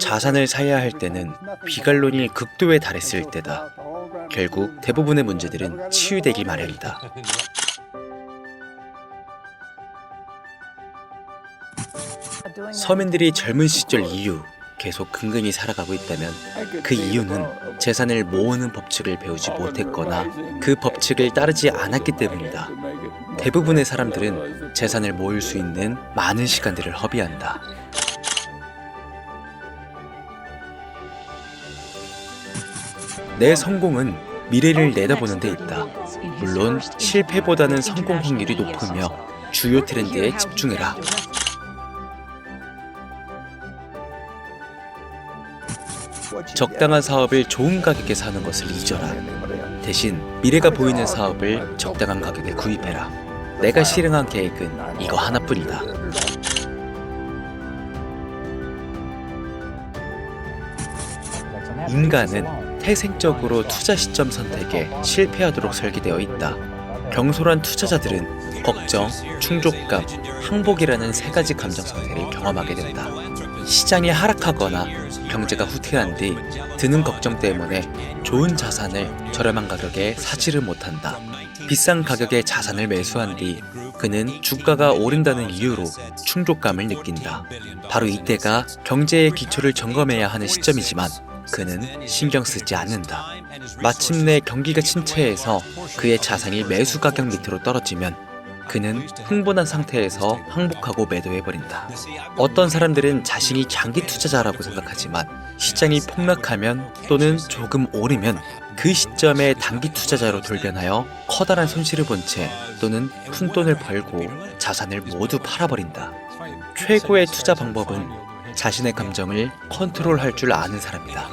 자산을 사야 할 때는 비관론이 극도에 달했을 때다. 결국 대부분의 문제들은 치유되기 마련이다. 서민들이 젊은 시절 이후 계속 근근히 살아가고 있다면 그 이유는 재산을 모으는 법칙을 배우지 못했거나 그 법칙을 따르지 않았기 때문이다. 대부분의 사람들은 재산을 모을 수 있는 많은 시간들을 허비한다. 내 성공은 미래를 내다보는 데 있다. 물론 실패보다는 성공 확률이 높으며 주요 트렌드에 집중해라. 적당한 사업을 좋은 가격에 사는 것을 잊어라. 대신 미래가 보이는 사업을 적당한 가격에 구입해라. 내가 실행한 계획은 이거 하나뿐이다. 인간은 태생적으로 투자 시점 선택에 실패하도록 설계되어 있다. 경솔한 투자자들은 걱정, 충족감, 항복이라는 세 가지 감정 상태를 경험하게 된다. 시장이 하락하거나 경제가 후퇴한 뒤 드는 걱정 때문에 좋은 자산을 저렴한 가격에 사지를 못한다. 비싼 가격에 자산을 매수한 뒤 그는 주가가 오른다는 이유로 충족감을 느낀다. 바로 이때가 경제의 기초를 점검해야 하는 시점이지만 그는 신경 쓰지 않는다. 마침내 경기가 침체해서 그의 자산이 매수 가격 밑으로 떨어지면 그는 흥분한 상태에서 항복하고 매도해버린다. 어떤 사람들은 자신이 장기 투자자라고 생각하지만 시장이 폭락하면 또는 조금 오르면 그 시점에 단기 투자자로 돌변하여 커다란 손실을 본 채 또는 푼돈을 벌고 자산을 모두 팔아버린다. 최고의 투자 방법은 자신의 감정을 컨트롤할 줄 아는 사람이다.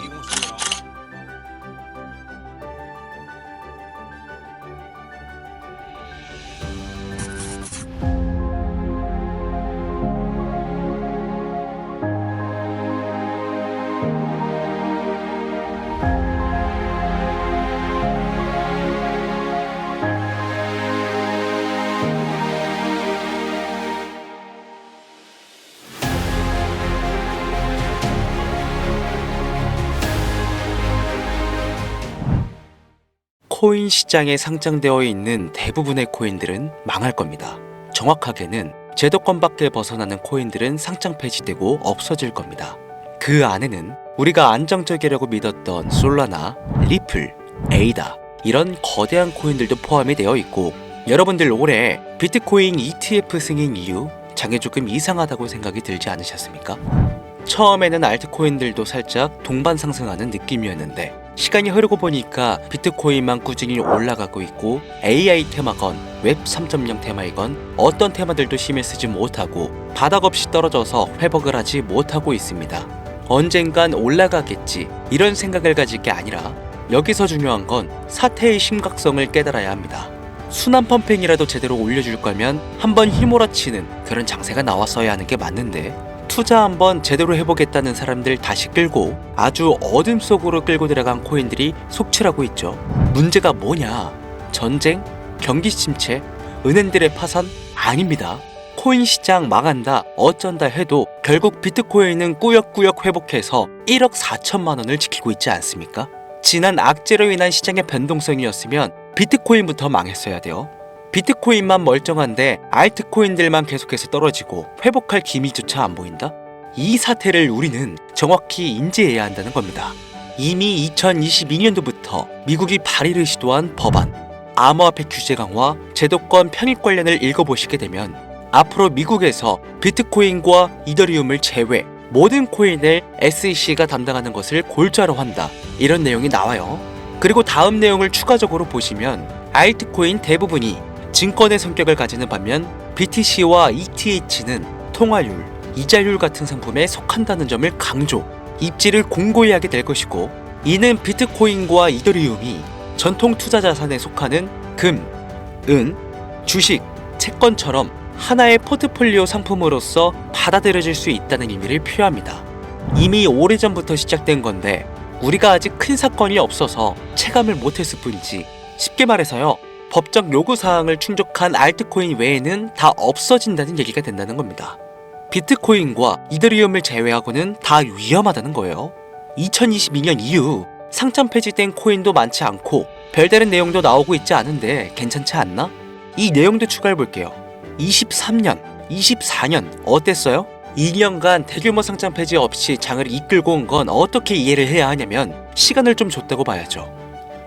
코인 시장에 상장되어 있는 대부분의 코인들은 망할 겁니다. 정확하게는 제도권 밖에 벗어나는 코인들은 상장 폐지되고 없어질 겁니다. 그 안에는 우리가 안정적이라고 믿었던 솔라나, 리플, 에이다 이런 거대한 코인들도 포함이 되어 있고, 여러분들 올해 비트코인 ETF 승인 이후 장이 조금 이상하다고 생각이 들지 않으셨습니까? 처음에는 알트코인들도 살짝 동반 상승하는 느낌이었는데 시간이 흐르고 보니까 비트코인만 꾸준히 올라가고 있고, AI 테마건 웹 3.0 테마이건 어떤 테마들도 힘을 쓰지 못하고 바닥 없이 떨어져서 회복을 하지 못하고 있습니다. 언젠간 올라가겠지 이런 생각을 가질 게 아니라 여기서 중요한 건 사태의 심각성을 깨달아야 합니다. 순환 펌핑이라도 제대로 올려줄 거면 한번 휘몰아치는 그런 장세가 나왔어야 하는 게 맞는데, 투자 한번 제대로 해보겠다는 사람들 다시 끌고 아주 어둠 속으로 끌고 들어간 코인들이 속출하고 있죠. 문제가 뭐냐? 전쟁? 경기 침체? 은행들의 파산? 아닙니다. 코인 시장 망한다, 어쩐다 해도 결국 비트코인은 꾸역꾸역 회복해서 1억 4천만 원을 지키고 있지 않습니까? 지난 악재로 인한 시장의 변동성이었으면 비트코인부터 망했어야 돼요. 비트코인만 멀쩡한데 알트코인들만 계속해서 떨어지고 회복할 기미조차 안 보인다? 이 사태를 우리는 정확히 인지해야 한다는 겁니다. 이미 2022년도부터 미국이 발의를 시도한 법안, 암호화폐 규제 강화, 제도권 편입 관련을 읽어보시게 되면 앞으로 미국에서 비트코인과 이더리움을 제외 모든 코인을 SEC가 담당하는 것을 골자로 한다, 이런 내용이 나와요. 그리고 다음 내용을 추가적으로 보시면 알트코인 대부분이 증권의 성격을 가지는 반면 BTC와 ETH는 통화율, 이자율 같은 상품에 속한다는 점을 강조, 입지를 공고히 하게 될 것이고, 이는 비트코인과 이더리움이 전통 투자 자산에 속하는 금, 은, 주식, 채권처럼 하나의 포트폴리오 상품으로서 받아들여질 수 있다는 의미를 표합니다. 이미 오래전부터 시작된 건데 우리가 아직 큰 사건이 없어서 체감을 못했을 뿐이지, 쉽게 말해서요, 법적 요구사항을 충족한 알트코인 외에는 다 없어진다는 얘기가 된다는 겁니다. 비트코인과 이더리움을 제외하고는 다 위험하다는 거예요. 2022년 이후 상장 폐지된 코인도 많지 않고 별다른 내용도 나오고 있지 않은데 괜찮지 않나? 이 내용도 추가해볼게요. 23년, 24년 어땠어요? 2년간 대규모 상장 폐지 없이 장을 이끌고 온 건 어떻게 이해를 해야 하냐면 시간을 좀 줬다고 봐야죠.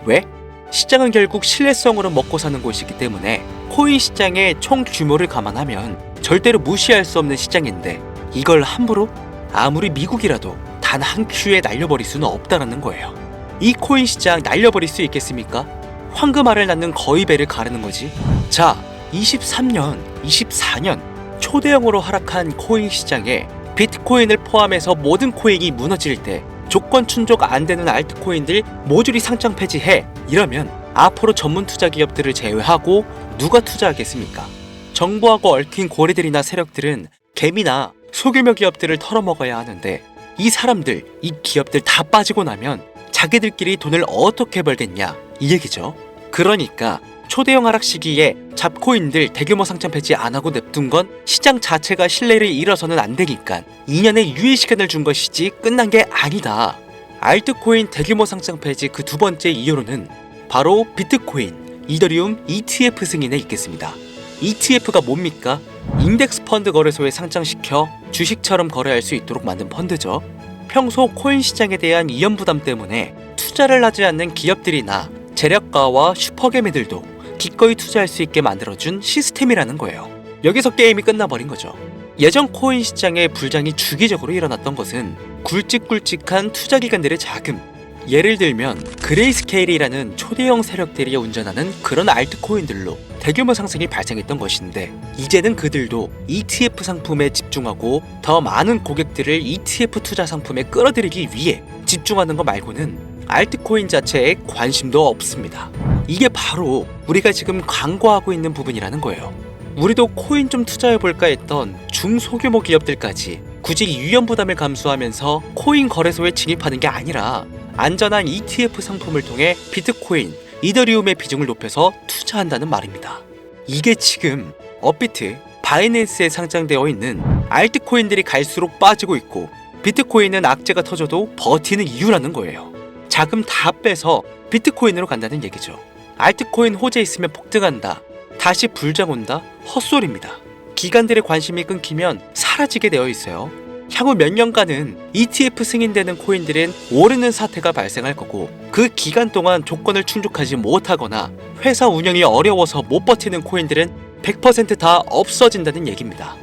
왜? 시장은 결국 신뢰성으로 먹고 사는 곳이기 때문에 코인 시장의 총 규모를 감안하면 절대로 무시할 수 없는 시장인데 이걸 함부로 아무리 미국이라도 단 한 큐에 날려버릴 수는 없다는 거예요. 이 코인 시장 날려버릴 수 있겠습니까? 황금알을 낳는 거위배를 가르는 거지. 자, 23년, 24년 초대형으로 하락한 코인 시장에 비트코인을 포함해서 모든 코인이 무너질 때 조건 충족 안 되는 알트코인들 모조리 상장 폐지해. 이러면 앞으로 전문 투자 기업들을 제외하고 누가 투자하겠습니까? 정부하고 얽힌 고래들이나 세력들은 개미나 소규모 기업들을 털어먹어야 하는데 이 사람들, 이 기업들 다 빠지고 나면 자기들끼리 돈을 어떻게 벌겠냐 이 얘기죠. 그러니까 초대형 하락 시기에 잡코인들 대규모 상장 폐지 안 하고 냅둔 건 시장 자체가 신뢰를 잃어서는 안 되니까 2년의 유예 시간을 준 것이지 끝난 게 아니다. 알트코인 대규모 상장 폐지 그 두 번째 이유로는 바로 비트코인, 이더리움 ETF 승인에 있겠습니다. ETF가 뭡니까? 인덱스 펀드 거래소에 상장시켜 주식처럼 거래할 수 있도록 만든 펀드죠. 평소 코인 시장에 대한 위험 부담 때문에 투자를 하지 않는 기업들이나 재력가와 슈퍼개미들도 기꺼이 투자할 수 있게 만들어준 시스템이라는 거예요. 여기서 게임이 끝나버린 거죠. 예전 코인 시장의 불장이 주기적으로 일어났던 것은 굵직굵직한 투자기관들의 자금, 예를 들면 그레이스케일이라는 초대형 세력들이 운전하는 그런 알트코인들로 대규모 상승이 발생했던 것인데 이제는 그들도 ETF 상품에 집중하고 더 많은 고객들을 ETF 투자 상품에 끌어들이기 위해 집중하는 것 말고는 알트코인 자체에 관심도 없습니다. 이게 바로 우리가 지금 간과하고 있는 부분이라는 거예요. 우리도 코인 좀 투자해볼까 했던 중소규모 기업들까지 굳이 위험 부담을 감수하면서 코인 거래소에 진입하는 게 아니라 안전한 ETF 상품을 통해 비트코인, 이더리움의 비중을 높여서 투자한다는 말입니다. 이게 지금 업비트, 바이낸스에 상장되어 있는 알트코인들이 갈수록 빠지고 있고 비트코인은 악재가 터져도 버티는 이유라는 거예요. 자금 다 빼서 비트코인으로 간다는 얘기죠. 알트코인 호재 있으면 폭등한다. 다시 불장 온다? 헛소리입니다. 기관들의 관심이 끊기면 사라지게 되어 있어요. 향후 몇 년간은 ETF 승인되는 코인들은 오르는 사태가 발생할 거고 그 기간 동안 조건을 충족하지 못하거나 회사 운영이 어려워서 못 버티는 코인들은 100%다 없어진다는 얘기입니다.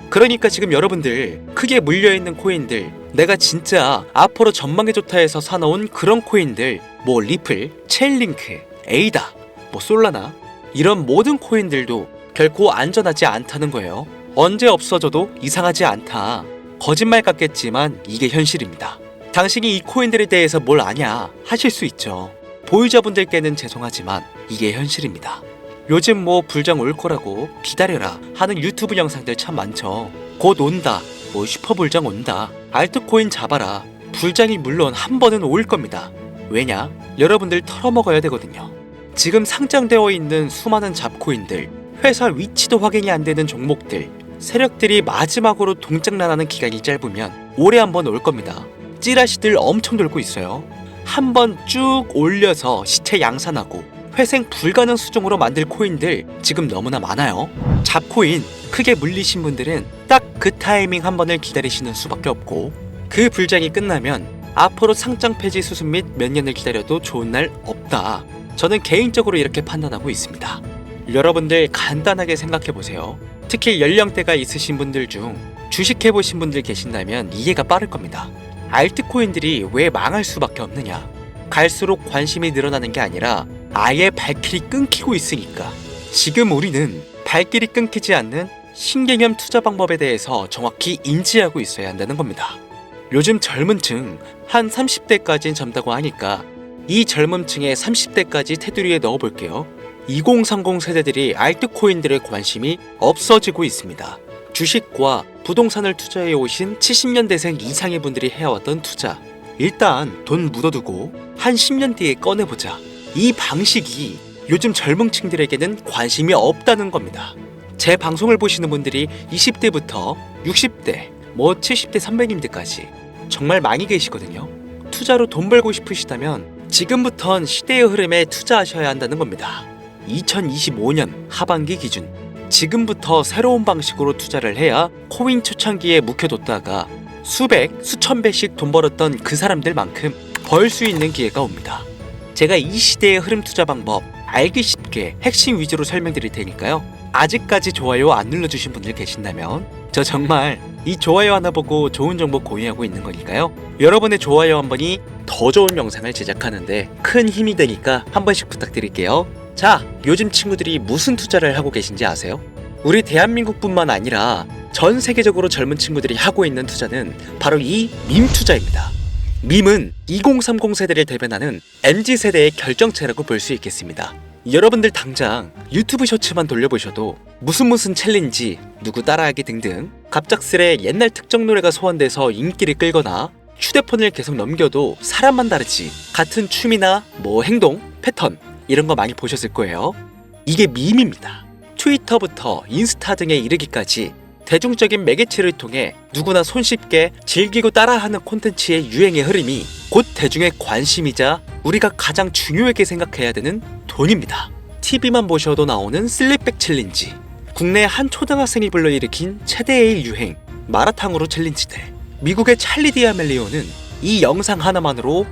그러니까 지금 여러분들 크게 물려있는 코인들, 내가 진짜 앞으로 전망이 좋다 해서 사놓은 그런 코인들, 뭐 리플, 체인링크, 에이다, 뭐 솔라나 이런 모든 코인들도 결코 안전하지 않다는 거예요. 언제 없어져도 이상하지 않다. 거짓말 같겠지만 이게 현실입니다. 당신이 이 코인들에 대해서 뭘 아냐 하실 수 있죠. 보유자분들께는 죄송하지만 이게 현실입니다. 요즘 뭐 불장 올 거라고 기다려라 하는 유튜브 영상들 참 많죠. 곧 온다, 뭐 슈퍼불장 온다, 알트코인 잡아라. 불장이 물론 한 번은 올 겁니다. 왜냐? 여러분들 털어먹어야 되거든요. 지금 상장되어 있는 수많은 잡코인들, 회사 위치도 확인이 안 되는 종목들, 세력들이 마지막으로 동작난하는 기간이 짧으면 올해 한 번 올 겁니다. 찌라시들 엄청 돌고 있어요. 한 번 쭉 올려서 시체 양산하고 회생 불가능 수준으로 만들 코인들 지금 너무나 많아요. 잡코인 크게 물리신 분들은 딱 그 타이밍 한 번을 기다리시는 수밖에 없고 그 불장이 끝나면 앞으로 상장 폐지 수순 및 몇 년을 기다려도 좋은 날 없다. 저는 개인적으로 이렇게 판단하고 있습니다. 여러분들 간단하게 생각해보세요. 특히 연령대가 있으신 분들 중 주식해보신 분들 계신다면 이해가 빠를 겁니다. 알트코인들이 왜 망할 수밖에 없느냐? 갈수록 관심이 늘어나는 게 아니라 아예 발길이 끊기고 있으니까. 지금 우리는 발길이 끊기지 않는 신개념 투자 방법에 대해서 정확히 인지하고 있어야 한다는 겁니다. 요즘 젊은 층 한 30대까지는 젊다고 하니까 이 젊은 층의 30대까지 테두리에 넣어볼게요. 2030 세대들이 알트코인들의 관심이 없어지고 있습니다. 주식과 부동산을 투자해 오신 70년대생 이상의 분들이 해왔던 투자, 일단 돈 묻어두고 한 10년 뒤에 꺼내보자. 이 방식이 요즘 젊은 층들에게는 관심이 없다는 겁니다. 제 방송을 보시는 분들이 20대부터 60대, 70대 선배님들까지 정말 많이 계시거든요. 투자로 돈 벌고 싶으시다면 지금부턴 시대의 흐름에 투자하셔야 한다는 겁니다. 2025년 하반기 기준 지금부터 새로운 방식으로 투자를 해야 코인 초창기에 묵혀뒀다가 수백, 수천 배씩 돈 벌었던 그 사람들만큼 벌 수 있는 기회가 옵니다. 제가 이 시대의 흐름 투자 방법 알기 쉽게 핵심 위주로 설명드릴 테니까요. 아직까지 좋아요 안 눌러주신 분들 계신다면 저 정말 이 좋아요 하나 보고 좋은 정보 공유하고 있는 거니까요. 여러분의 좋아요 한 번이 더 좋은 영상을 제작하는데 큰 힘이 되니까 한 번씩 부탁드릴게요. 자, 요즘 친구들이 무슨 투자를 하고 계신지 아세요? 우리 대한민국뿐만 아니라 전 세계적으로 젊은 친구들이 하고 있는 투자는 바로 이 밈 투자입니다. 밈은 2030 세대를 대변하는 MZ세대의 결정체라고 볼 수 있겠습니다. 여러분들 당장 유튜브 쇼츠만 돌려보셔도 무슨 챌린지, 누구 따라하기 등등 갑작스레 옛날 특정 노래가 소환돼서 인기를 끌거나 휴대폰을 계속 넘겨도 사람만 다르지 같은 춤이나 행동, 패턴 이런 거 많이 보셨을 거예요. 이게 밈입니다. 트위터부터 인스타 등에 이르기까지 대중적인 매개체를 통해 누구나 손쉽게 즐기고 따라하는 콘텐츠의 유행의 흐름이 곧 대중의 관심이자 우리가 가장 중요하게 생각해야 되는 돈입니다. TV만 보셔도 나오는 슬립백 챌린지, 국내 한 초등학생이 불러일으킨 최대의 유행 마라탕으로 챌린지들, 미국의 찰리 디아멜리오는 이 영상 하나만으로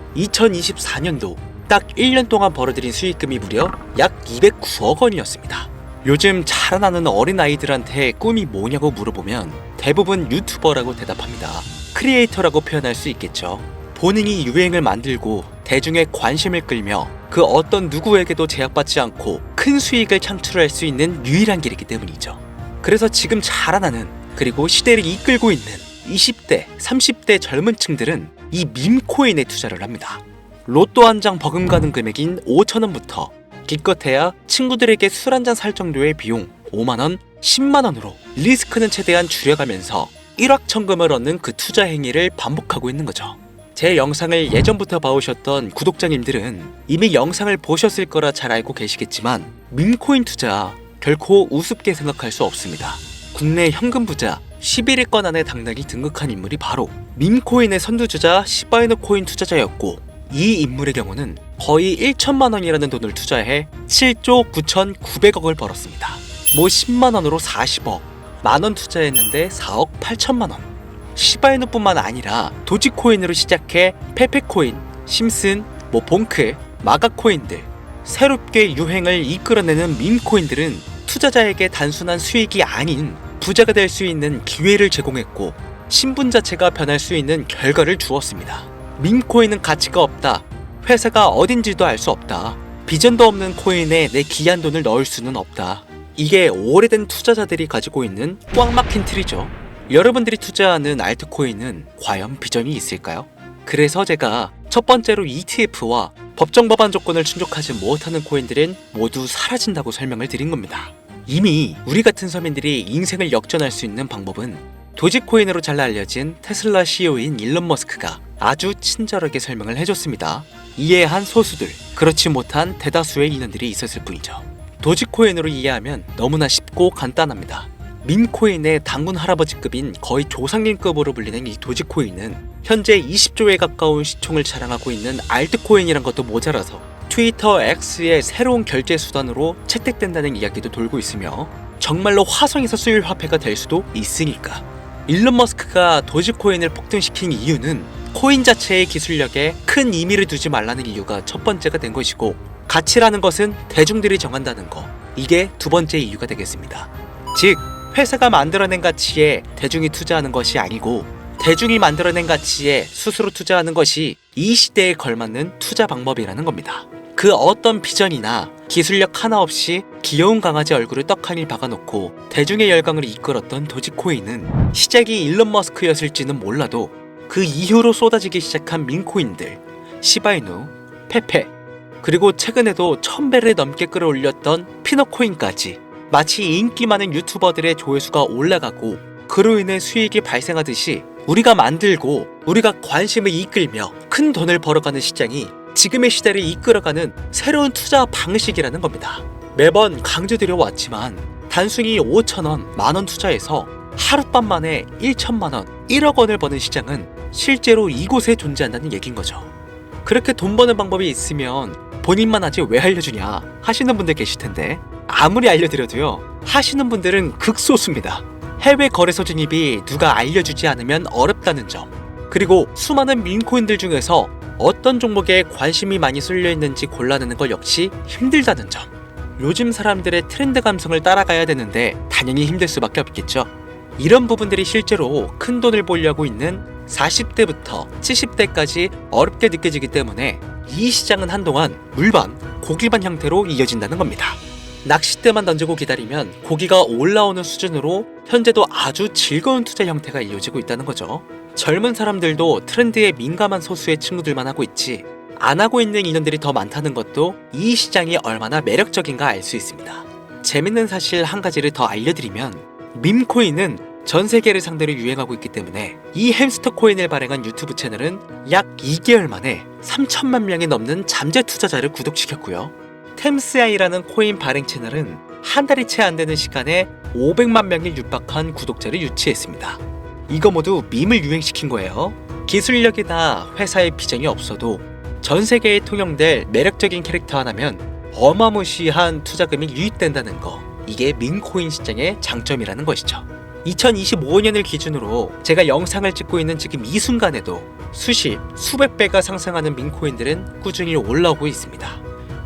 2024년도 딱 1년 동안 벌어들인 수익금이 무려 약 209억 원이었습니다. 요즘 자라나는 어린아이들한테 꿈이 뭐냐고 물어보면 대부분 유튜버라고 대답합니다. 크리에이터라고 표현할 수 있겠죠. 본인이 유행을 만들고 대중의 관심을 끌며 그 어떤 누구에게도 제약받지 않고 큰 수익을 창출할 수 있는 유일한 길이기 때문이죠. 그래서 지금 자라나는 그리고 시대를 이끌고 있는 20대, 30대 젊은 층들은 이 밈코인에 투자를 합니다. 로또 한 장 버금가는 금액인 5,000원부터 기껏해야 친구들에게 술 한잔 살 정도의 비용 5만원, 10만원으로 리스크는 최대한 줄여가면서 일확천금을 얻는 그 투자 행위를 반복하고 있는 거죠. 제 영상을 예전부터 봐오셨던 구독자님들은 이미 영상을 보셨을 거라 잘 알고 계시겠지만 밈코인 투자 결코 우습게 생각할 수 없습니다. 국내 현금 부자 11위권 안에 당당히 등극한 인물이 바로 밈코인의 선두주자 시바이누 코인 투자자였고, 이 인물의 경우는 거의 1천만 원이라는 돈을 투자해 7조 9,900억을 벌었습니다. 10만 원으로 40억, 만원 투자했는데 4억 8천만 원. 시바이누뿐만 아니라 도지코인으로 시작해 페페코인, 심슨, 봉크, 마가코인들 새롭게 유행을 이끌어내는 밈코인들은 투자자에게 단순한 수익이 아닌 부자가 될 수 있는 기회를 제공했고 신분 자체가 변할 수 있는 결과를 주었습니다. 밈코인은 가치가 없다. 회사가 어딘지도 알 수 없다. 비전도 없는 코인에 내 귀한 돈을 넣을 수는 없다. 이게 오래된 투자자들이 가지고 있는 꽉 막힌 틀이죠. 여러분들이 투자하는 알트코인은 과연 비전이 있을까요? 그래서 제가 첫 번째로 ETF와 법정 법안 조건을 충족하지 못하는 코인들은 모두 사라진다고 설명을 드린 겁니다. 이미 우리 같은 서민들이 인생을 역전할 수 있는 방법은 도지코인으로 잘 알려진 테슬라 CEO인 일론 머스크가 아주 친절하게 설명을 해줬습니다. 이해한 소수들, 그렇지 못한 대다수의 인원들이 있었을 뿐이죠. 도지코인으로 이해하면 너무나 쉽고 간단합니다. 밈코인의 당군 할아버지급인 거의 조상님급으로 불리는 이 도지코인은 현재 20조에 가까운 시총을 자랑하고 있는 알트코인이란 것도 모자라서 트위터 X의 새로운 결제 수단으로 채택된다는 이야기도 돌고 있으며 정말로 화성에서 수일 화폐가 될 수도 있으니까. 일론 머스크가 도지코인을 폭등시킨 이유는 코인 자체의 기술력에 큰 의미를 두지 말라는 이유가 첫 번째가 된 것이고, 가치라는 것은 대중들이 정한다는 거, 이게 두 번째 이유가 되겠습니다. 즉, 회사가 만들어낸 가치에 대중이 투자하는 것이 아니고 대중이 만들어낸 가치에 스스로 투자하는 것이 이 시대에 걸맞는 투자 방법이라는 겁니다. 그 어떤 비전이나 기술력 하나 없이 귀여운 강아지 얼굴을 떡하니 박아놓고 대중의 열광을 이끌었던 도지코인은 시작이 일론 머스크였을지는 몰라도 그 이후로 쏟아지기 시작한 밈코인들, 시바이누, 페페, 그리고 최근에도 1000배를 넘게 끌어올렸던 피너코인까지 마치 인기 많은 유튜버들의 조회수가 올라가고 그로 인해 수익이 발생하듯이 우리가 만들고 우리가 관심을 이끌며 큰 돈을 벌어가는 시장이 지금의 시대를 이끌어가는 새로운 투자 방식이라는 겁니다. 매번 강조드려 왔지만 단순히 5천원, 만원 투자해서 하룻밤 만에 1천만원, 1억 원을 버는 시장은 실제로 이곳에 존재한다는 얘긴 거죠. 그렇게 돈 버는 방법이 있으면 본인만 하지 왜 알려주냐 하시는 분들 계실 텐데, 아무리 알려드려도요, 하시는 분들은 극소수입니다. 해외 거래소 진입이 누가 알려주지 않으면 어렵다는 점, 그리고 수많은 민코인들 중에서 어떤 종목에 관심이 많이 쏠려 있는지 골라내는 것 역시 힘들다는 점, 요즘 사람들의 트렌드 감성을 따라가야 되는데 당연히 힘들 수밖에 없겠죠. 이런 부분들이 실제로 큰 돈을 벌려고 있는 40대부터 70대까지 어렵게 느껴지기 때문에 이 시장은 한동안 물반, 고기반 형태로 이어진다는 겁니다. 낚싯대만 던지고 기다리면 고기가 올라오는 수준으로 현재도 아주 즐거운 투자 형태가 이어지고 있다는 거죠. 젊은 사람들도 트렌드에 민감한 소수의 친구들만 하고 있지, 안 하고 있는 인원들이 더 많다는 것도 이 시장이 얼마나 매력적인가 알 수 있습니다. 재밌는 사실 한 가지를 더 알려드리면, 밈코인은 전 세계를 상대로 유행하고 있기 때문에 이 햄스터 코인을 발행한 유튜브 채널은 약 2개월 만에 3천만 명이 넘는 잠재 투자자를 구독시켰고요. 템스아이라는 코인 발행 채널은 한 달이 채 안 되는 시간에 500만 명이 육박한 구독자를 유치했습니다. 이거 모두 밈을 유행시킨 거예요. 기술력이나 회사의 비전이 없어도 전 세계에 통용될 매력적인 캐릭터 하나면 어마무시한 투자금이 유입된다는 거, 이게 밈코인 시장의 장점이라는 것이죠. 2025년을 기준으로 제가 영상을 찍고 있는 지금 이 순간에도 수십, 수백 배가 상승하는 밈코인들은 꾸준히 올라오고 있습니다.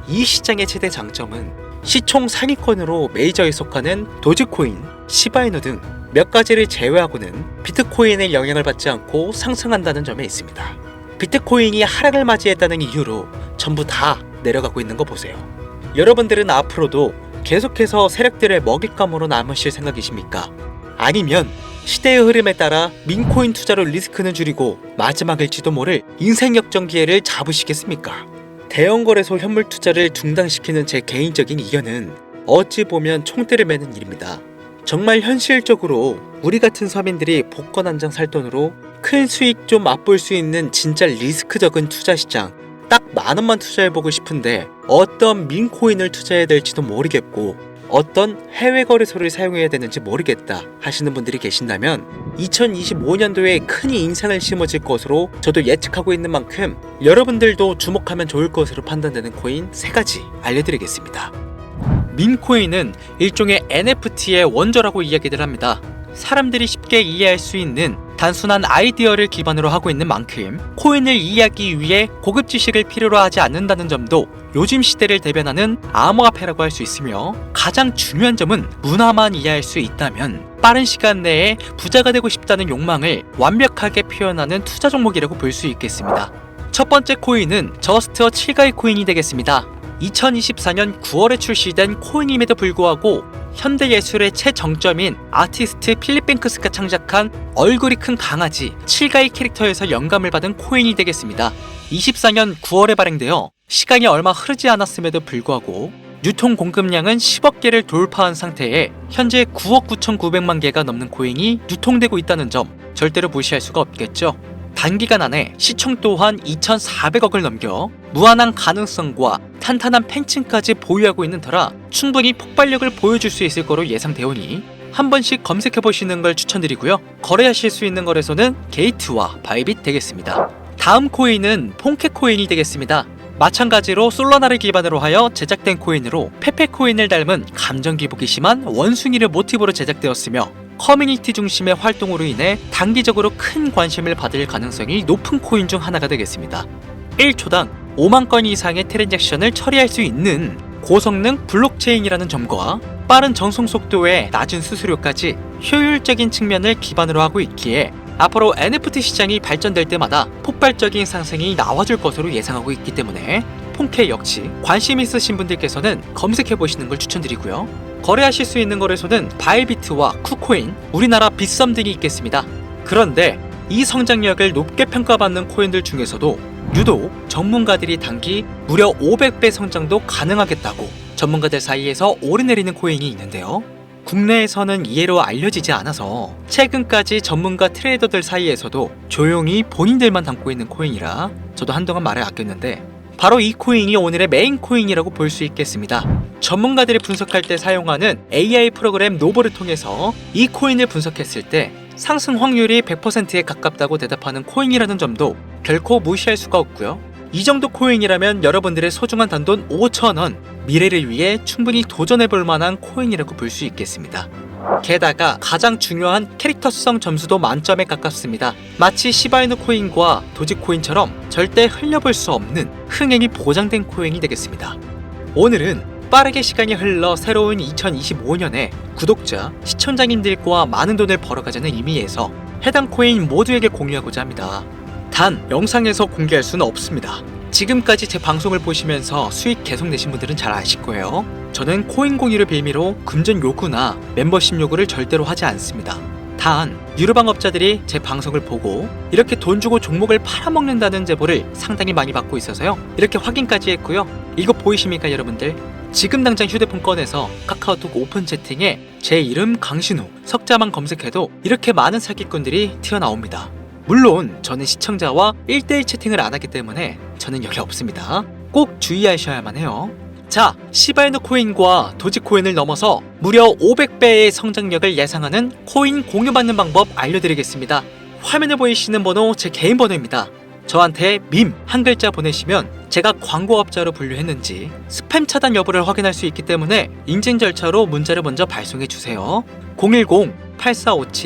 이 시장의 최대 장점은 시총 상위권으로 메이저에 속하는 도지코인, 시바이누 등 몇 가지를 제외하고는 비트코인의 영향을 받지 않고 상승한다는 점에 있습니다. 비트코인이 하락을 맞이했다는 이유로 전부 다 내려가고 있는 거 보세요. 여러분들은 앞으로도 계속해서 세력들의 먹잇감으로 남으실 생각이십니까? 아니면 시대의 흐름에 따라 민코인 투자로 리스크는 줄이고 마지막일지도 모를 인생 역전 기회를 잡으시겠습니까? 대형 거래소 현물 투자를 중단시키는 제 개인적인 의견은 어찌 보면 총대를 매는 일입니다. 정말 현실적으로 우리 같은 서민들이 복권 한 장 살 돈으로 큰 수익 좀 맛볼 수 있는 진짜 리스크적인 투자 시장, 딱 10,000원만 투자해보고 싶은데 어떤 민코인을 투자해야 될지도 모르겠고 어떤 해외 거래소를 사용해야 되는지 모르겠다 하시는 분들이 계신다면 2025년도에 큰 인상을 심어질 것으로 저도 예측하고 있는 만큼 여러분들도 주목하면 좋을 것으로 판단되는 코인 3가지 알려드리겠습니다. 민코인은 일종의 NFT의 원조라고 이야기들 합니다. 사람들이 쉽게 이해할 수 있는 단순한 아이디어를 기반으로 하고 있는 만큼 코인을 이해하기 위해 고급 지식을 필요로 하지 않는다는 점도 요즘 시대를 대변하는 암호화폐라고 할 수 있으며, 가장 중요한 점은 문화만 이해할 수 있다면 빠른 시간 내에 부자가 되고 싶다는 욕망을 완벽하게 표현하는 투자 종목이라고 볼 수 있겠습니다. 첫 번째 코인은 저스트어 7가이 코인이 되겠습니다. 2024년 9월에 출시된 코인임에도 불구하고 현대예술의 최정점인 아티스트 필립 뱅크스가 창작한 얼굴이 큰 강아지 7가이 캐릭터에서 영감을 받은 코인이 되겠습니다. 24년 9월에 발행되어 시간이 얼마 흐르지 않았음에도 불구하고 유통 공급량은 10억 개를 돌파한 상태에 현재 9억 9,900만 개가 넘는 코인이 유통되고 있다는 점 절대로 무시할 수가 없겠죠. 단기간 안에 시총 또한 2,400억을 넘겨 무한한 가능성과 탄탄한 팬층까지 보유하고 있는 터라 충분히 폭발력을 보여줄 수 있을 거로 예상되오니 한 번씩 검색해보시는 걸 추천드리고요. 거래하실 수 있는 거래소는 게이트와 바이빗 되겠습니다. 다음 코인은 폰케 코인이 되겠습니다. 마찬가지로 솔라나를 기반으로 하여 제작된 코인으로 페페 코인을 닮은 감정 기복이 심한 원숭이를 모티브로 제작되었으며 커뮤니티 중심의 활동으로 인해 단기적으로 큰 관심을 받을 가능성이 높은 코인 중 하나가 되겠습니다. 1초당 5만 건 이상의 트랜잭션을 처리할 수 있는 고성능 블록체인이라는 점과 빠른 전송 속도에 낮은 수수료까지 효율적인 측면을 기반으로 하고 있기에 앞으로 NFT 시장이 발전될 때마다 폭발적인 상승이 나와줄 것으로 예상하고 있기 때문에 폰케 역시 관심 있으신 분들께서는 검색해보시는 걸 추천드리고요. 거래하실 수 있는 거래소는 바이비트와 쿠코인, 우리나라 빗썸 등이 있겠습니다. 그런데 이 성장력을 높게 평가받는 코인들 중에서도 유독 전문가들이 단기 무려 500배 성장도 가능하겠다고 전문가들 사이에서 오르내리는 코인이 있는데요. 국내에서는 이해로 알려지지 않아서 최근까지 전문가 트레이더들 사이에서도 조용히 본인들만 담고 있는 코인이라 저도 한동안 말을 아꼈는데, 바로 이 코인이 오늘의 메인 코인이라고 볼 수 있겠습니다. 전문가들이 분석할 때 사용하는 AI 프로그램 노보를 통해서 이 코인을 분석했을 때 상승 확률이 100%에 가깝다고 대답하는 코인이라는 점도 결코 무시할 수가 없고요. 이 정도 코인이라면 여러분들의 소중한 단돈 5,000원, 미래를 위해 충분히 도전해볼 만한 코인이라고 볼 수 있겠습니다. 게다가 가장 중요한 캐릭터성 점수도 만점에 가깝습니다. 마치 시바이누 코인과 도지코인처럼 절대 흘려볼 수 없는 흥행이 보장된 코인이 되겠습니다. 오늘은 빠르게 시간이 흘러 새로운 2025년에 구독자, 시청자님들과 많은 돈을 벌어가자는 의미에서 해당 코인 모두에게 공유하고자 합니다. 단 영상에서 공개할 수는 없습니다. 지금까지 제 방송을 보시면서 수익 계속 내신 분들은 잘 아실 거예요. 저는 코인 공유를 빌미로 금전 요구나 멤버십 요구를 절대로 하지 않습니다. 단 유료방업자들이 제 방송을 보고 이렇게 돈 주고 종목을 팔아먹는다는 제보를 상당히 많이 받고 있어서요. 이렇게 확인까지 했고요. 이거 보이십니까 여러분들? 지금 당장 휴대폰 꺼내서 카카오톡 오픈 채팅에 제 이름 강신우 석자만 검색해도 이렇게 많은 사기꾼들이 튀어나옵니다. 물론 저는 시청자와 1대1 채팅을 안 하기 때문에 저는 여기 없습니다. 꼭 주의하셔야만 해요. 자, 시바이누 코인과 도지코인을 넘어서 무려 500배의 성장력을 예상하는 코인 공유받는 방법 알려드리겠습니다. 화면에 보이시는 번호 제 개인 번호입니다. 저한테 밈 한 글자 보내시면 제가 광고업자로 분류했는지 스팸 차단 여부를 확인할 수 있기 때문에 인증 절차로 문자를 먼저 발송해 주세요.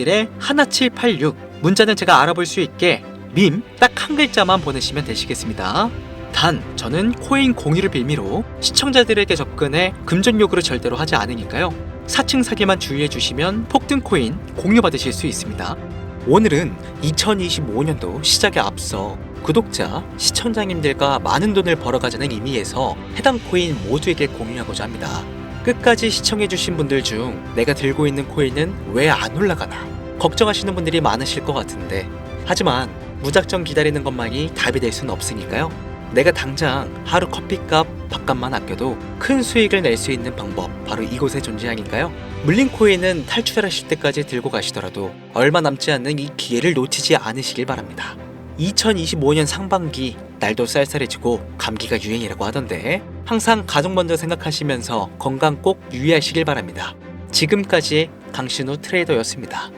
010-8457-1786 문자는 제가 알아볼 수 있게 밈 딱 한 글자만 보내시면 되시겠습니다. 단 저는 코인 공유를 빌미로 시청자들에게 접근해 금전 요구를 절대로 하지 않으니까요. 사칭 사기만 주의해 주시면 폭등 코인 공유 받으실 수 있습니다. 오늘은 2025년도 시작에 앞서 구독자, 시청자님들과 많은 돈을 벌어가자는 의미에서 해당 코인 모두에게 공유하고자 합니다. 끝까지 시청해주신 분들 중 내가 들고 있는 코인은 왜 안 올라가나 걱정하시는 분들이 많으실 것 같은데 하지만 무작정 기다리는 것만이 답이 될 수는 없으니까요. 내가 당장 하루 커피값, 밥값만 아껴도 큰 수익을 낼 수 있는 방법 바로 이곳에 존재하니까요. 물린 코인은 탈출하실 때까지 들고 가시더라도 얼마 남지 않는 이 기회를 놓치지 않으시길 바랍니다. 2025년 상반기 날도 쌀쌀해지고 감기가 유행이라고 하던데 항상 가족 먼저 생각하시면서 건강 꼭 유의하시길 바랍니다. 지금까지 강신우 트레이더였습니다.